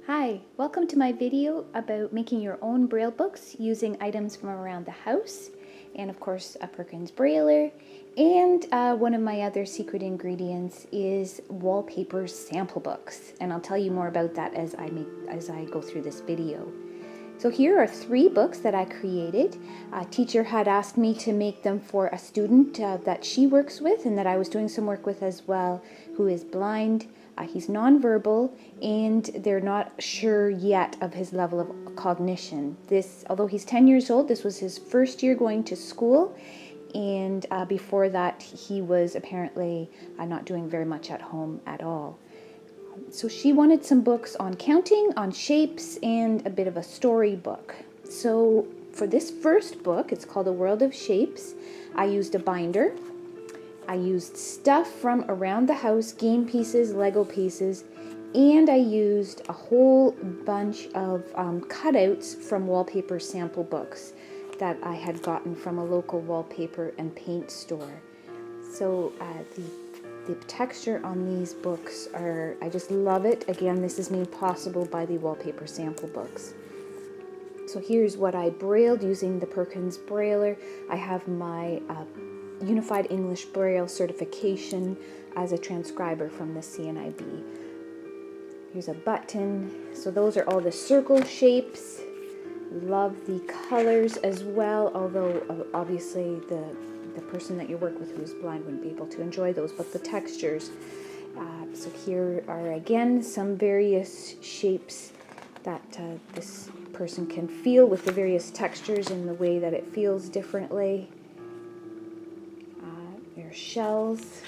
Hi, welcome to my video about making your own Braille books using items from around the house, and of course a Perkins Brailler, and one of my other secret ingredients is wallpaper sample books, and I'll tell you more about that as I go through this video. So here are 3 books that I created. A teacher had asked me to make them for a student that she works with and that I was doing some work with as well, who is blind. He's nonverbal, and they're not sure yet of his level of cognition. Although he's 10 years old, this was his first year going to school, and before that he was apparently not doing very much at home at all. So she wanted some books on counting, on shapes, and a bit of a story book. So for this first book, it's called A World of Shapes, I used a binder. I used stuff from around the house, game pieces, Lego pieces, and I used a whole bunch of cutouts from wallpaper sample books that I had gotten from a local wallpaper and paint store. So the texture on these books I just love it. Again, this is made possible by the wallpaper sample books. So here's what I brailled using the Perkins Brailler. I have my Unified English Braille certification as a transcriber from the CNIB. Here's a button. So those are all the circle shapes. Love the colors as well, although obviously the person that you work with who is blind wouldn't be able to enjoy those, but the textures. So here are again some various shapes that this person can feel with the various textures and the way that it feels differently. There's shells,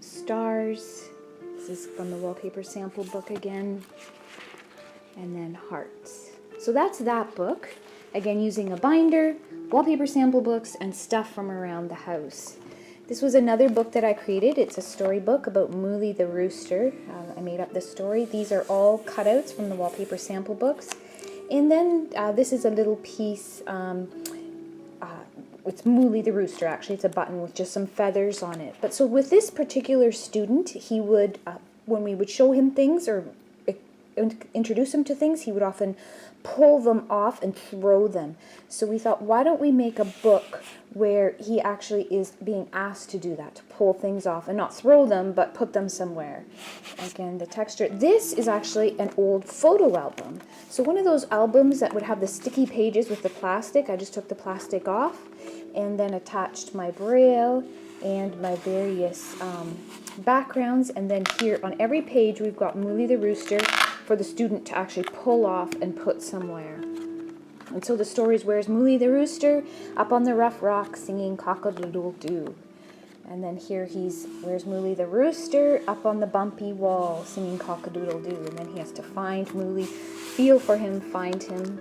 stars, this is from the wallpaper sample book again, and then hearts. So that's that book, again using a binder, wallpaper sample books, and stuff from around the house. This was another book that I created. It's a storybook about Mooley the rooster. I made up the story. These are all cutouts from the wallpaper sample books. And then this is a little piece. It's Mooley the rooster, actually. It's a button with just some feathers on it. But so with this particular student, he would, when we would show him things or introduce him to things, he would often pull them off and throw them. So we thought, why don't we make a book where he actually is being asked to do that, to pull things off and not throw them, but put them somewhere. Again, the texture. This is actually an old photo album. So one of those albums that would have the sticky pages with the plastic, I just took the plastic off and then attached my Braille and my various backgrounds, and then here on every page we've got Mooley the rooster for the student to actually pull off and put somewhere. And so the story is, where's Mooley the rooster? Up on the rough rock singing cock-a-doodle-doo. And then here where's Mooley the rooster? Up on the bumpy wall singing cock-a-doodle-doo. And then he has to find Mooley, feel for him, find him.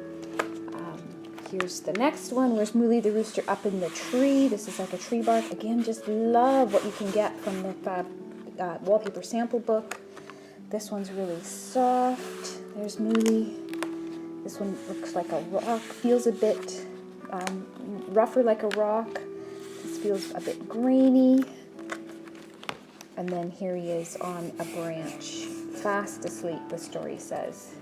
Here's the next one. Where's Mooley the rooster? Up in the tree. This is like a tree bark. Again, just love what you can get from the wallpaper sample book. This one's really soft. There's Mooley. This one looks like a rock. Feels a bit rougher like a rock. This feels a bit grainy. And then here he is on a branch, fast asleep, the story says.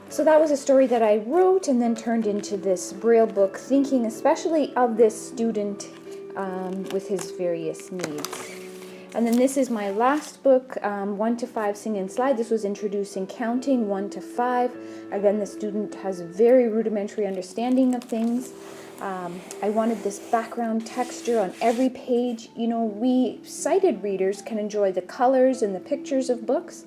So that was a story that I wrote and then turned into this Braille book, thinking especially of this student with his various needs. And then this is my last book, 1 to 5 Sing and Slide. This was introducing counting 1 to 5. Again, the student has a very rudimentary understanding of things. I wanted this background texture on every page. You know, we sighted readers can enjoy the colors and the pictures of books,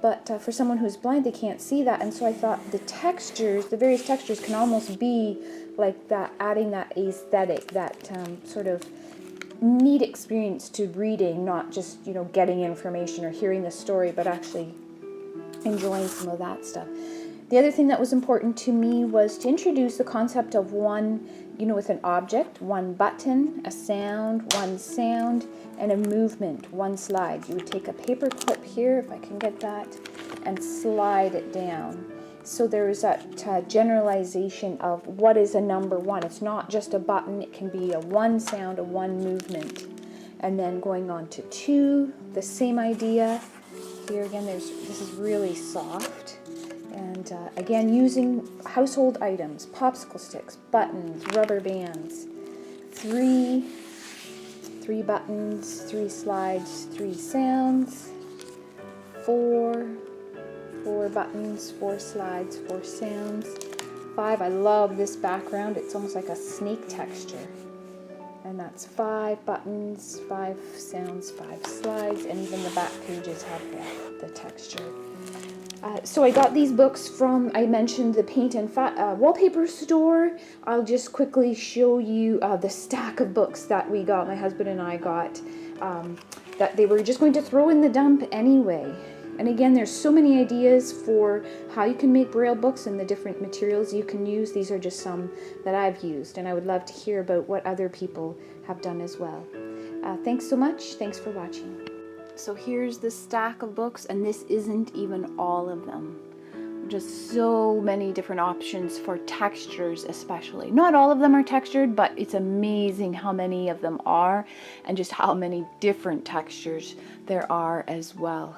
but for someone who's blind, they can't see that. And so I thought the textures, the various textures can almost be like that, adding that aesthetic, that sort of neat experience to reading, not just, getting information or hearing the story, but actually enjoying some of that stuff. The other thing that was important to me was to introduce the concept of one, with an object, one button, a sound, one sound, and a movement, one slide. You would take a paper clip here, if I can get that, and slide it down. So there is that generalization of what is a number 1. It's not just a button, it can be a one sound, a one movement. And then going on to 2, the same idea. Here again, this is really soft. And again, using household items, popsicle sticks, buttons, rubber bands, three buttons, 3 slides, 3 sounds, 4 buttons, 4 slides, 4 sounds, 5. I love this background. It's almost like a snake texture. And that's 5 buttons, 5 sounds, 5 slides, and even the back pages have the texture. So I got these books from, I mentioned the paint and wallpaper store. I'll just quickly show you the stack of books that we got, my husband and I got, that they were just going to throw in the dump anyway. And again, there's so many ideas for how you can make Braille books and the different materials you can use. These are just some that I've used, and I would love to hear about what other people have done as well. Thanks so much. Thanks for watching. So here's the stack of books, and this isn't even all of them. Just so many different options for textures especially. Not all of them are textured, but it's amazing how many of them are, and just how many different textures there are as well.